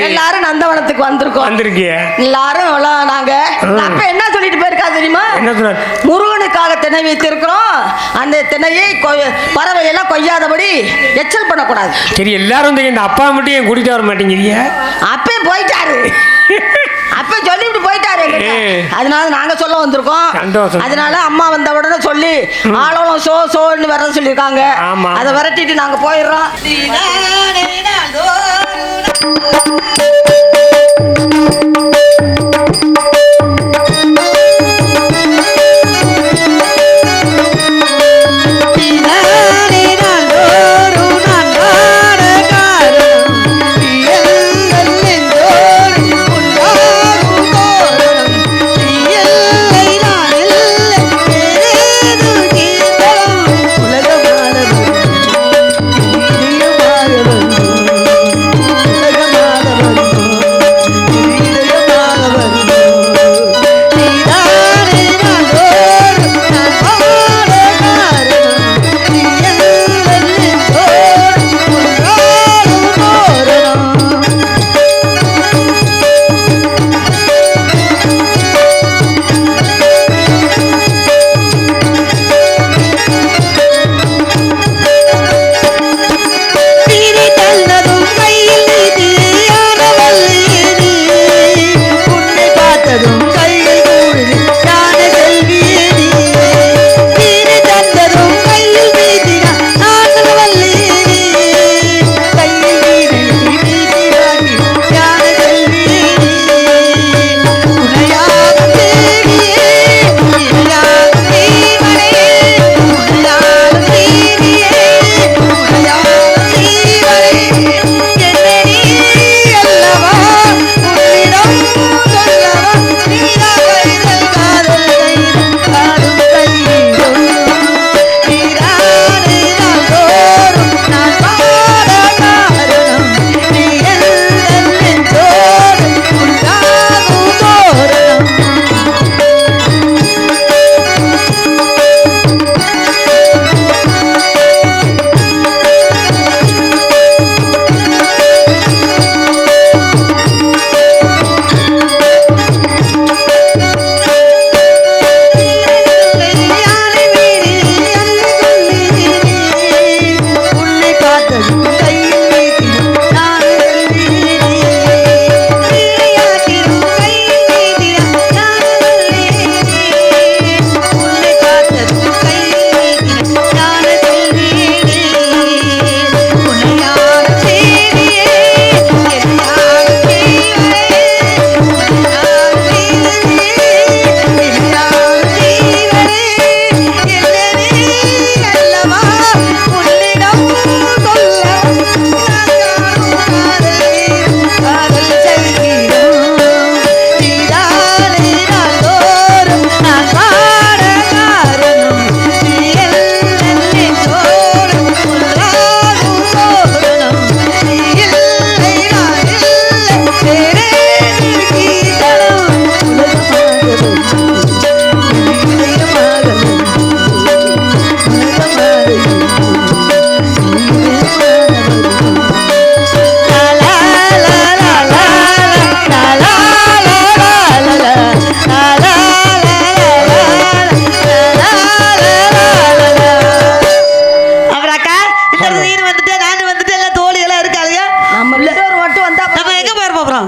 எல்லாரும் நந்தவனத்துக்கு வந்திருக்கோம். எல்லாரும் நாங்க அப்ப என்ன சொல்லிட்டு போயிருக்கா தெரியுமா? முருகனுக்காக திணை வைத்திருக்கிறோம். அந்த திணையை பறவை எல்லாம் கொய்யாதபடி எச்சல் பண்ணக்கூடாது. சரி, எல்லாரும் இந்த அப்பா மட்டும் ஏன் கூட்டிட்டு வர மாட்டேங்கிறீங்க? அப்பே போயிட்டாரு, அப்ப சொல்லிவிட்டு போயிட்டாரு. அதனால நாங்க சொல்ல வந்திருக்கோம். அதனால அம்மா வந்த உடனே சொல்லி ஆளோളം சோன்னு வர சொல்லியிருக்காங்க. அதை விரட்டிட்டு நாங்க போயிடுறோம்.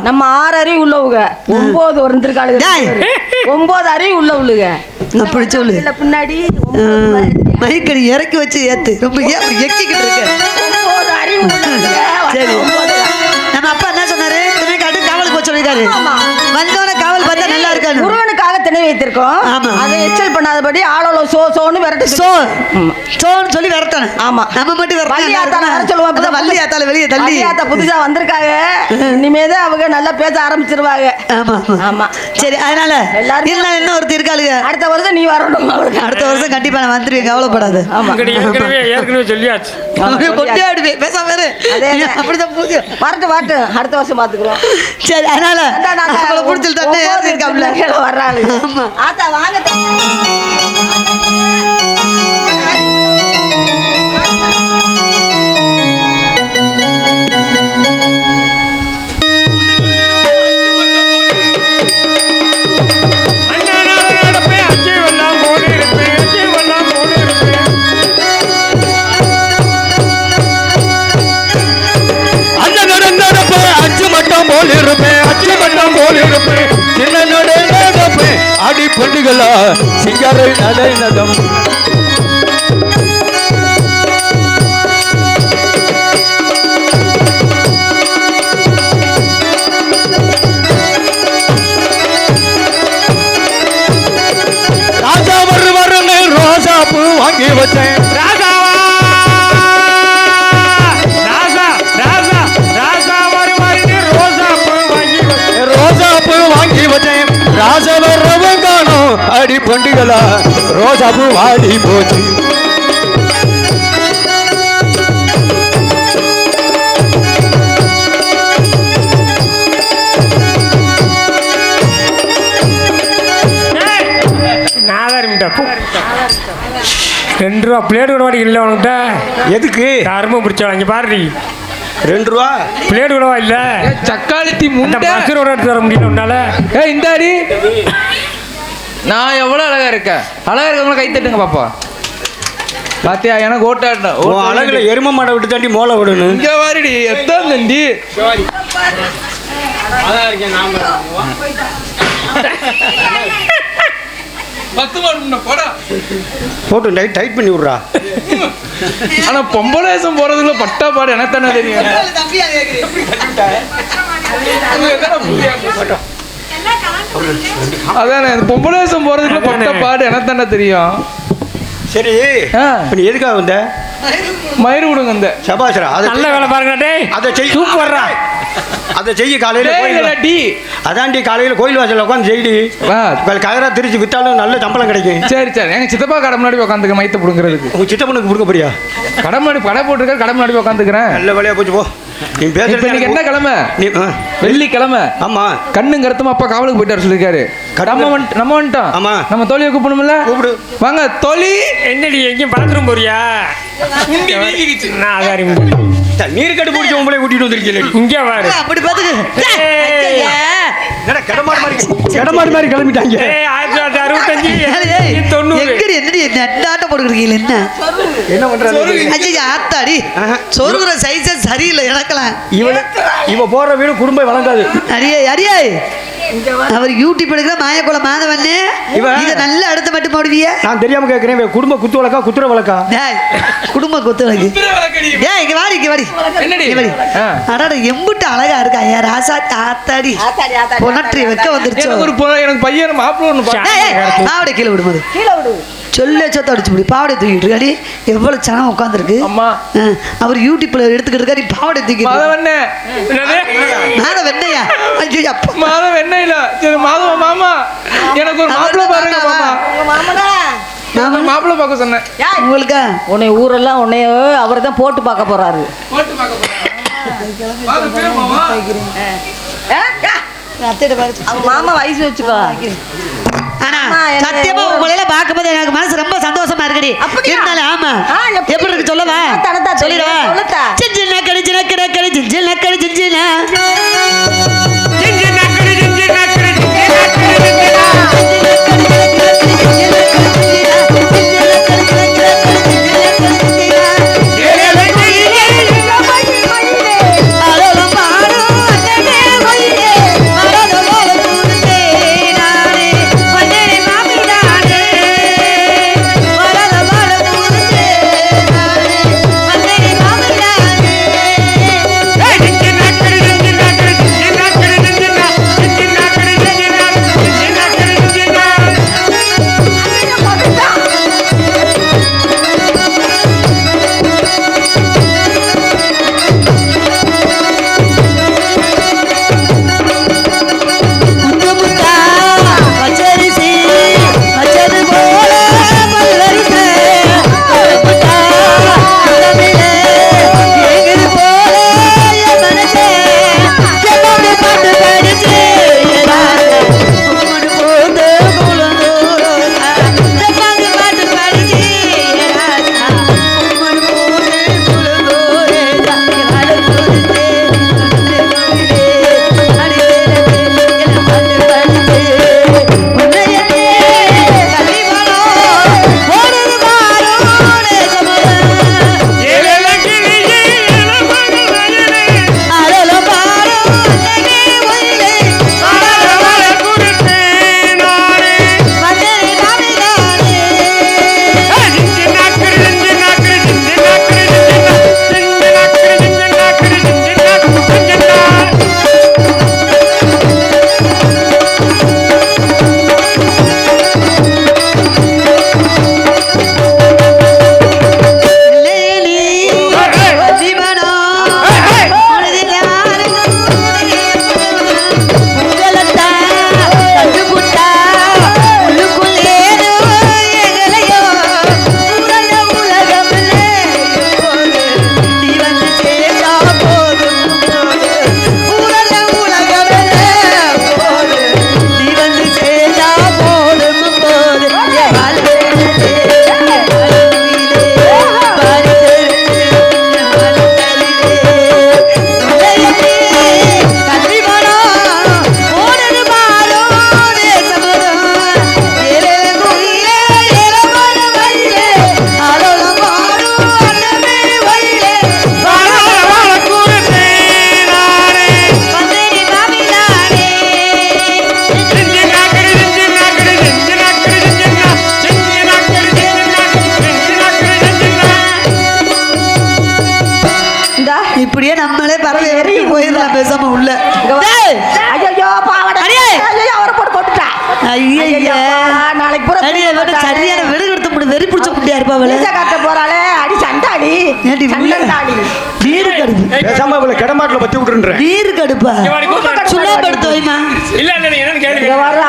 நம்ம 6 அறிவு உள்ளவங்க 9 வந்திருக்காளுங்க. 9 அறிவு உள்ளவளுங்க. அப்படி சொல்லு. பின்னாடி மைக்கடி இறக்கி வச்சு ஏத்து. ரொம்ப எக்கிக்கிட்டு இருக்க. 9 அறிவு உள்ளவங்க. சரி, நம்ம அப்பா என்ன சொன்னாரு? திணை காட்டு காவலுக்கு போய் சொல்லிருக்காரு. வந்தோட காவல் பார்த்தா நல்லா இருக்காது. முருகனுக்காக திணை வைத்திருக்கோம். அதை எச்சல் பண்ணாதபடி ஆளோல சோன்னு விரட்டு. சோன்னு சொல்லி விரட்டணும். ஆமா, நம்ம மட்டும் வள்ளியாத்தால வர சொல்லுவோம். வள்ளியாத்தால வெளியே தள்ளி. வள்ளியாத்தா புதுசா வந்திருக்காங்க. இனிமேதான் அவங்க நல்லா பேச ஆரம்பிச்சிருவாங்க. ஆமா ஆமா. சரி, அதனால எல்லாரும் என்ன ஒருத்தர் இருக்காளுங்க. அடுத்த வருஷம் நீ வரணும். அடுத்த வருஷம் கண்டிப்பா நான் வந்துருவேன், கவலைப்படாது. ஏற்கனவே சொல்லியாச்சு. பேசாம அப்படிதான் பூஜை வரட்டு வாட்டு. அடுத்த வருஷம் பாத்துக்கிறோம். சரி, அதனால பிடிச்சல் தண்ணி வர்றாங்க. ஆத்தா வாங்க. ஆடி பெண்டுகளா சிங்கார நடை நடம் ராஜா வருவாருன்னு ரோஜா பூ வாங்கி வச்சேன் ராஜாவா ராஜா ராஜா ராஜா வருவாருன்னு ரோசா பூ வாங்கி ரோஜா பூ வாங்கி வச்சேன் ராஜாவை ரவம் காணும் அடி பண்டுகளா ரோஜா பூ வாடி போச்சு ₹2 பிளேட் விடவாடி இல்லை உனக்கிட்ட எதுக்கு கரும்பு பிடிச்சா இங்கே பாருடி ₹2 பிளேட் விடவா இல்லை சக்காலத்தி இந்த முண்டை பஸ்ஸரோட எடுத்து வர முடியல உன்னால இந்தாடி நான் எவ்வளவு அழகா இருக்கேன் அழகா இருக்கவங்கள கை தட்டுங்க பாப்பா பாத்தியா எனக்கு ஓட்டாடணும் உன் அழகுல எரும மாடை விட்டு தாண்டி மோளை விடணும் இங்க வாரிடி எத்தான் தண்டி பத்து மாடு போடா போட்டு டைட் பண்ணி விட்றா ஆனா பொம்பளேசம் போறதுல பட்டா பாடு எனக்கு தானே தெரியும் அதானே பொம்பளேசம் போறதுல பட்டா பாடு எனக்கு தானே தெரியும் சரி இப்ப நீ எதுக்காக வந்த மயிறு விடுங்க இந்த சபாசரா அதை நல்ல வேலை பாருங்க டேய் அதை செய் சூப்பர்ரா அதை செய்ய காலையில டீ அதான்டி காலையில கோயில் வாசல்ல உட்காந்து செய்டி கயரா திருச்சி வித்தாலும் நல்ல சம்பளம் கிடைக்கும் சரி சரி எங்க சித்தப்பா கடை முன்னாடி உட்காந்துக்க மைத்த புடுங்கிறதுக்கு உங்க சித்தப்பனுக்கு கொடுக்க போறியா கடை முன்னாடி கடை போட்டுருக்க கடை முன்னாடி உட்காந்துக்கிறேன் நல்ல வேலையா போச்சு போ நீ இப்ப பேசுறது இன்னைக்கு என்ன கிழமை நீ வெள்ளிக்கிழமை ஆமா கண்ணும் கருத்துமா அப்பா காவலுக்கு போயிட்டாரு சொல்லிருக்காரு நம்ம வந்துட்டோம் ஆமா. நம்ம தோழியை கூப்பிடணும்ல கூப்பிடு. வாங்க தோழி என்னடி எங்கேயும் பாத்ரூம் போறியா நான் அதாரி நீர் கட்டு பிடிச்ச உங்களை கூட்டிட்டு வந்திருக்கீங்க இங்கே பாரு அப்படி பாத்துக்க கடமாடு மாதிரி கிளம்பிட்டாங்க ஏய் 1965 90 எங்கடி என்னடி நட்டாட்டம் போட்டுக்கிறீங்க என்ன என்ன பண்றாரு ஐயா ஆத்தாடி சொருகுற சைஸே சரியில்லை எனக்கெல்லாம் இவ போற வீடு குடும்பம் வழங்காது அடியே அடியே அவர் யூடியூப் எடுக்கிற மாயக்குள மாதவன்னு இதை நல்ல அடுத்த மட்டும் போடுவிய நான் தெரியாம கேட்கிறேன் இவன் குடும்ப குத்து வழக்கா குத்துற வழக்கா டேய் குடும்ப கொத்து வழக்கு ஏய் இங்க வாடி இங்க வாடி என்னடி? இங்க வாடி அடடா எம்புட்டு அழகா இருக்கா ஐயா ராசா ஆத்தாடி பொனற்றி வைக்க வந்துருச்சு எனக்கு பையன் மாப்பிள்ள ஒன்று பாவடை கீழே விடும்போது சொல்ல சொத்த அடிச்சு முடி பாவடை தூக்கிட்டு இருக்காடி எவ்வளவு சனம் உட்காந்துருக்கு அம்மா. அவர் யூடியூப்ல எடுத்துக்கிட்டு இருக்காரு பாவடை தூக்கிட்டு மாதவண்ணே மாதம் வெண்ணையா ஐயோ அப்பா மாதம் என்ன இல்ல சரி மாதவ மாமா எனக்கு ஒரு மாப்பிள்ள பாருங்க மாமா நான் மாப்பிள்ள பார்க்க சொன்னேன் உங்களுக்கு உன்னை ஊரெல்லாம் உன்னை அவர் தான் போட்டு பார்க்க போறாரு போட்டு பார்க்க போறேன் மாமா அவங்க மாமா வயசு வச்சுக்கோ ஆனா ஆமா, எனக்கு சத்தியமா உங்களையில பார்க்கும்போது எனக்கு மனசு ரொம்ப சந்தோஷமா இருக்குடி அப்படியா? இருந்தாலும் ஆமா எப்படி இருக்கு சொல்லவா தனத்தா சொல்லிடுவா சொல்லத்தா. சிஞ்சில் நக்கடி ஜினக்கடி ஜிஞ்சில் நக்கடி ஜிஞ்சினா டேய். ஐயோ பாவடா அடியே. ஐயோ அவரை போட்டு கொட்டுட்டா ஐயையே. நாளைக்கு பூரா அடியே, இவன் சரியான வெடு எடுத்து முடி வெறி பிடிச்ச முட்டியா இருப்பா அவள. மீசை காட்ட போறாளே அடி சண்டாடி ஏண்டி சண்டாடி நீரு கடுப்பு பேசாம இவளை கிடமாட்டில் பத்தி விட்டுன்றேன். நீரு கடுப்பா இங்க வாடி, கூப்பிடு. சுண்ணாம்பு எடுத்து வைமா. இல்ல இல்ல நீ என்னன்னு கேளு. இங்க வர்ற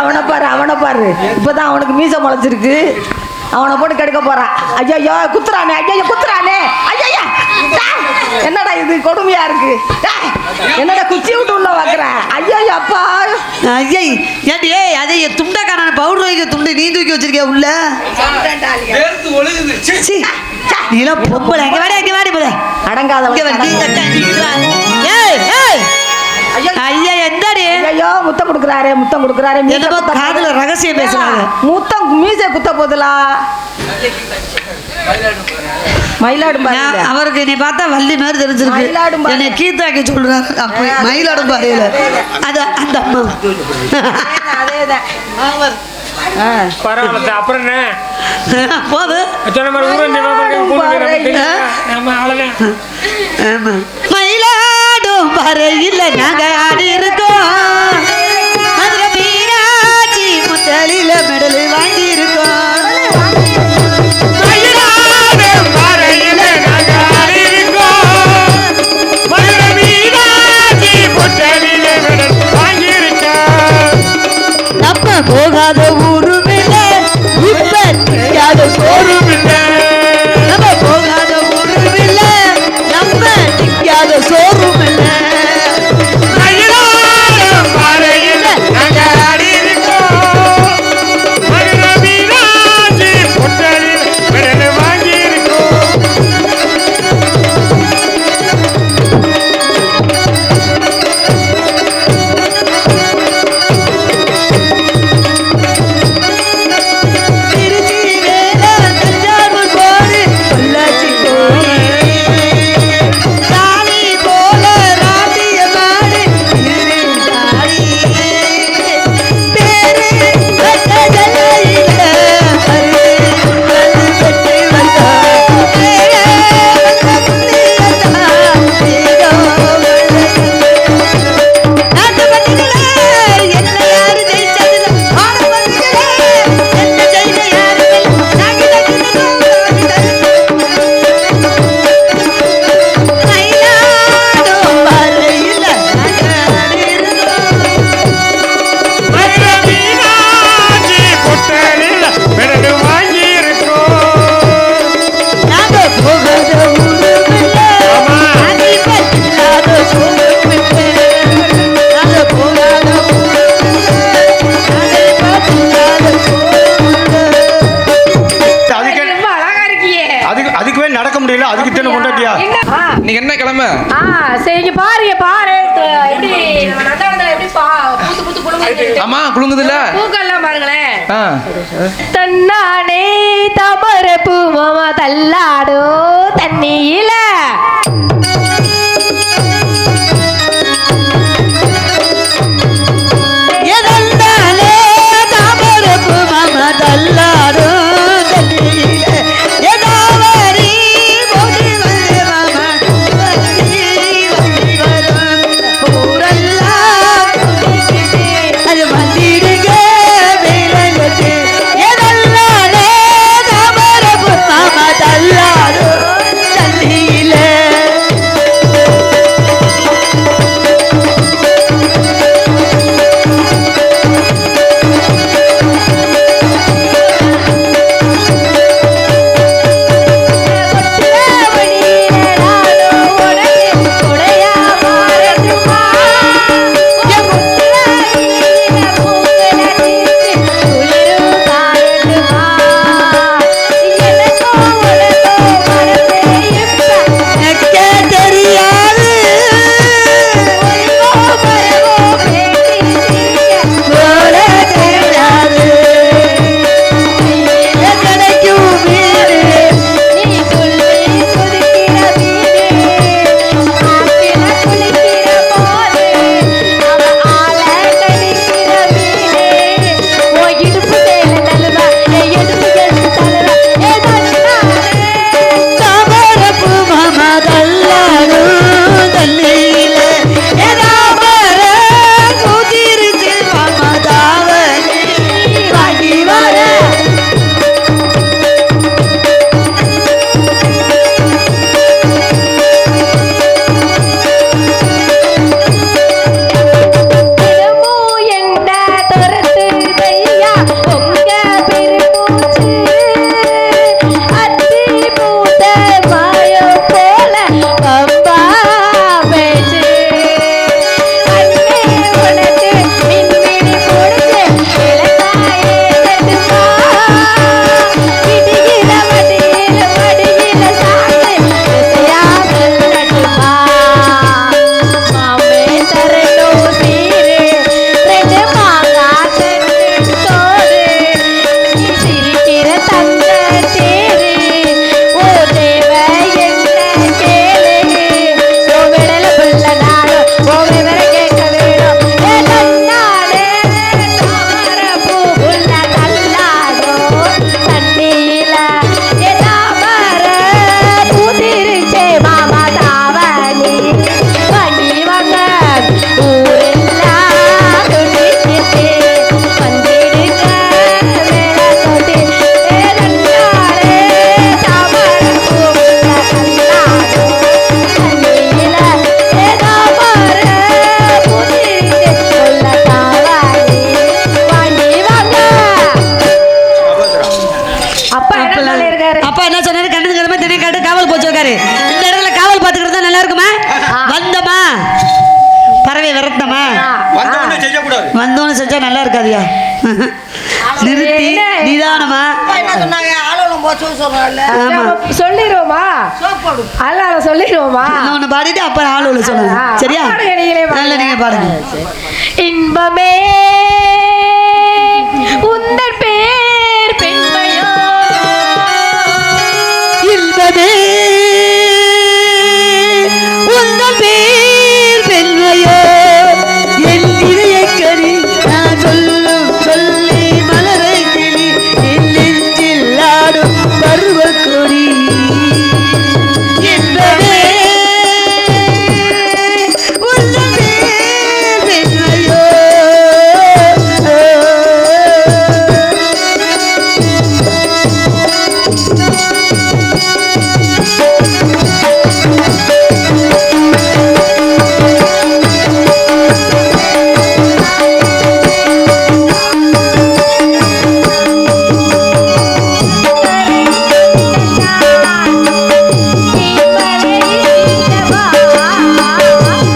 அவனை பாரு இப்பதான் அவனுக்கு மீசை முளைச்சிருக்கு அவனை போட்டு கெடுக்க போறான் ஐயோ குத்துறானே ஐயோ குத்துறானே ஐயா என்னடா இது கொடுமையா இருக்கு டேய், என்னடா குச்சி விட்டு உள்ள வைக்கிறேன் ஐயோ அப்பா ஐயை ஏண்டி ஏய் அதை துண்டக்கான பவுடர் வைக்க துண்டு நீ தூக்கி வச்சிருக்கிய உள்ள. வேர்த்து ஒழுகுது சீ, நீலாம் பொம்பளை இங்க வாடி போல. அடங்காத இங்க வந்து ஏய் ஏய் ஐயா எந்தடி ஐயோ முத்தம் கொடுக்குறாரு என்னமோ காதுல ரகசியம் பேசுறாங்க. முத்தம் மீசை குத்த போதுலா மயிலாடும் பாரு அவருக்கு நீ பார்த்தா வள்ளி மாதிரி தெரிஞ்சிருக்கு. மயிலாடும் பாரு. என்னை கீத்தாக்கி சொல்றாரு அப்ப மயிலாடும் பாறையில அது அந்த அம்மா அதேதான் பரவாயில்ல அப்புறம் என்ன போது சொன்ன மாதிரி ஆமா மயிலாடும் பாறையில நாங்க ஆடி இருக்கோம். அதுல மீனாட்சி முத்தலில மெடல் வாங்கி இருக்கோம். நம்ம போகாத ஊரும் இல்ல இப்ப தெரியாத சோறும் இல்ல. நம்ம போகாத ஊரும் இல்ல நம்ம நிக்காத சோறும் இல்ல. திருச்சி வேலை தஞ்சாவூர் போடு பொள்ளாச்சி போடு தாலி போல ராட்டிய மாடு தாடி பேரு வச்சதலையில பெற்று வந்தா நாட்டு பட்டிகளே என்ன யாரு ஜெயிச்சதுல ஆட பட்டிகளே என்ன ஜெயிச்ச யாரு நாங்க மயிலாடும் பாறையில நாங்க போகாத ஊருமில்ல அதிபதில்லாத சோறுமில்ல. நாங்க போகாத ஊருமில்ல அதிபதில்லாத சோறுமில்ல. அதுக்கு அழகா இருக்கியே அதுக்குவே நடக்க முடியல அதுக்கு இத்தனை கொண்டாட்டியா? நீங்க என்ன கிழமை சரி பாரு எப்படி நம்ம நந்தவனத்துல எப்படி பூத்து பூத்து குழுங்குது ஆமா குழுங்குதுல்ல பூக்கள்லாம் பாருங்களேன் ஆ தன்னானே தமர பூ மாமா தள்ளாடோ தண்ணியில எதந்தாலே தாமரப்பு மாமா தள்ளாடும் தண்ணியில. எதாவரி போதி வந்து மாமா வண்டி வரும். ஊரெல்லாம் அது வந்திடுங்க வீரனுக்கு. எதல்லாலே தாமரப்பு மாமா தள்ளாடும் தண்ணியில. வந்தோன்னு செஞ்சா நல்லா இருக்காதியா நிறுத்தி நிதானமா என்ன சொன்னாங்க ஆளோளம் போச்சு சொல்றாங்கல்ல ஆமா சொல்லிடுவோமா சோப்போடு அல்ல சொல்லிடுவோமா ஒன்று பாடிட்டு அப்புறம் ஆள் உள்ள சொல்லுங்க சரியா பாடுங்க, நீங்களே பாடுங்க. நல்ல நீங்க பாடுங்க இன்பமே உந்தன் பேர் பெண்மையோ இன்பமே உந்தன் பேர் பெண்மையோ என் இதயக்கரி நான் சொல்லும் சொல்லி மலரை கிளி என் நெஞ்சில் ஆடும் பருவக்கொடி இன்பமே உந்தன் பேர் பெண்மையோ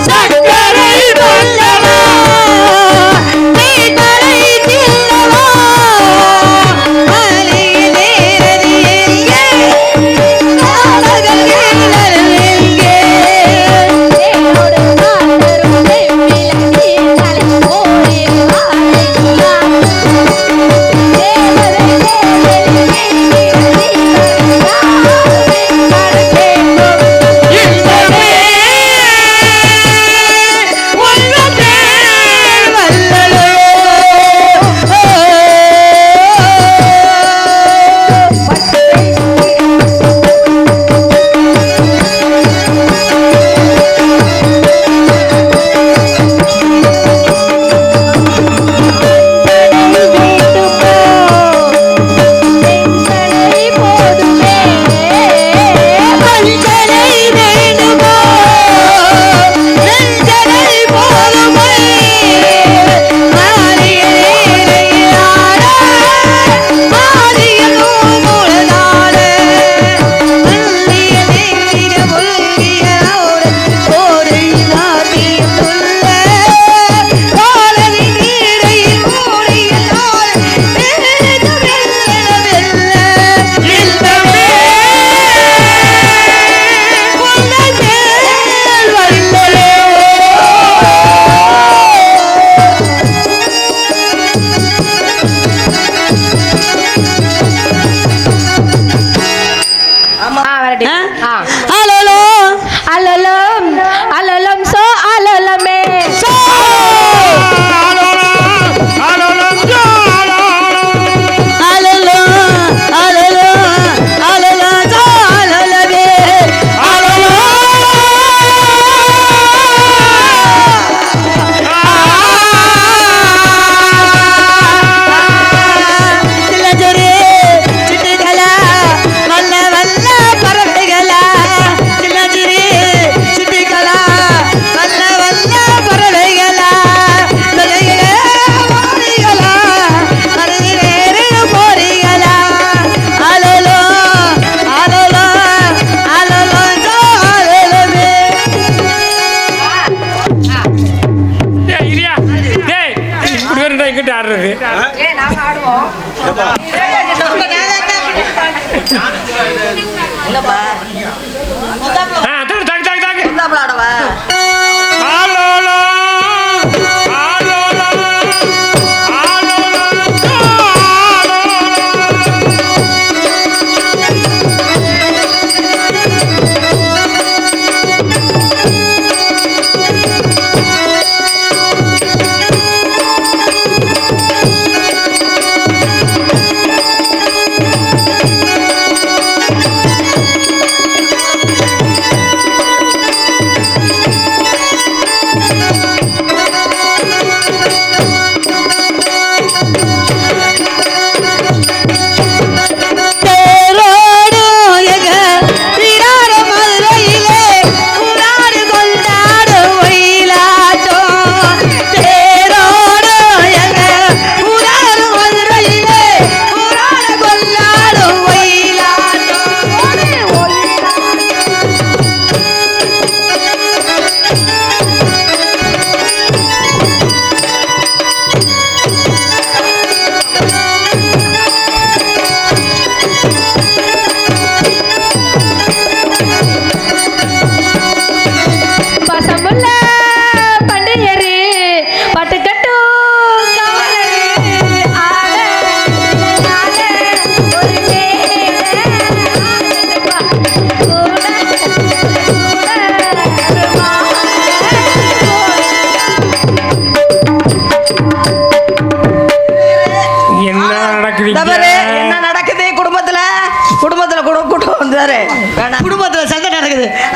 சக்கரை பல்லவா நீ தலை தில்லவா மலையில் ஏறதி எங்கே காலகள் கீழல் எங்கே தேனோடு காதரும் வெண்ணிலி தலை ஓடில் ஆடைக்குள்ளார் தேவதை இன்பமே உந்தன் பேர் வல்லலோ மஞ்சளை வேண்டுமோ நெஞ்சலை போதுமை மாறியே ஆட மாறிய நூமுழலாட மல்லிய நெஞ்சிட முல்கிய கோடை நாட்டிய சொல்ல காலவின் நீடையில் மூடிய நாள் வெல்ல வெல்ல இன்பமே உந்தன் பேர் வல்லலோ அலலோ அலலம் அலலம் சோ அலலமே அலலோ அலலோ அலலோ அலலவே அலலோ சிலஜரே சிட்டுகளா வல்ல வல்ல பறவைகளா சிலஜரே சிட்டுகளா வல்ல வல்ல பறவைகளா நகைகளே ஓடிகளா மருதிலேறு போரிகளா அலலோ அலலோ அலலோ அலலவே டேய், இரியா. டேய், இப்படி வேணும்டா எங்கிட்ட ஆடுறது இல்லப்பா முத்தாப்புல தாக்கு தாக்கு தாக்கு தாக்கு முத்தாப்புல ஆடவா ஆலோலோ ஆலோலோ ஆலோலோ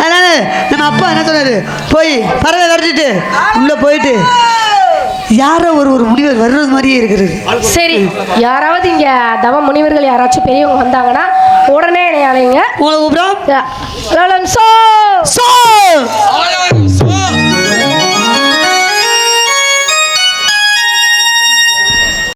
அதனால நம்ம அப்பா என்ன சொன்னாரு, போய் பறவை விரட்டிட்டு உள்ள போயிட்டு யாரோ ஒரு முனிவர் வர்றது மாதிரியே இருக்கிறது. சரி, யாராவது இங்க தவ முனிவர்கள் யாராச்சும் பெரியவங்க வந்தாங்கன்னா உடனே என்னை அழைங்க. உங்களை கூப்பிடும் லலன் சோ சோ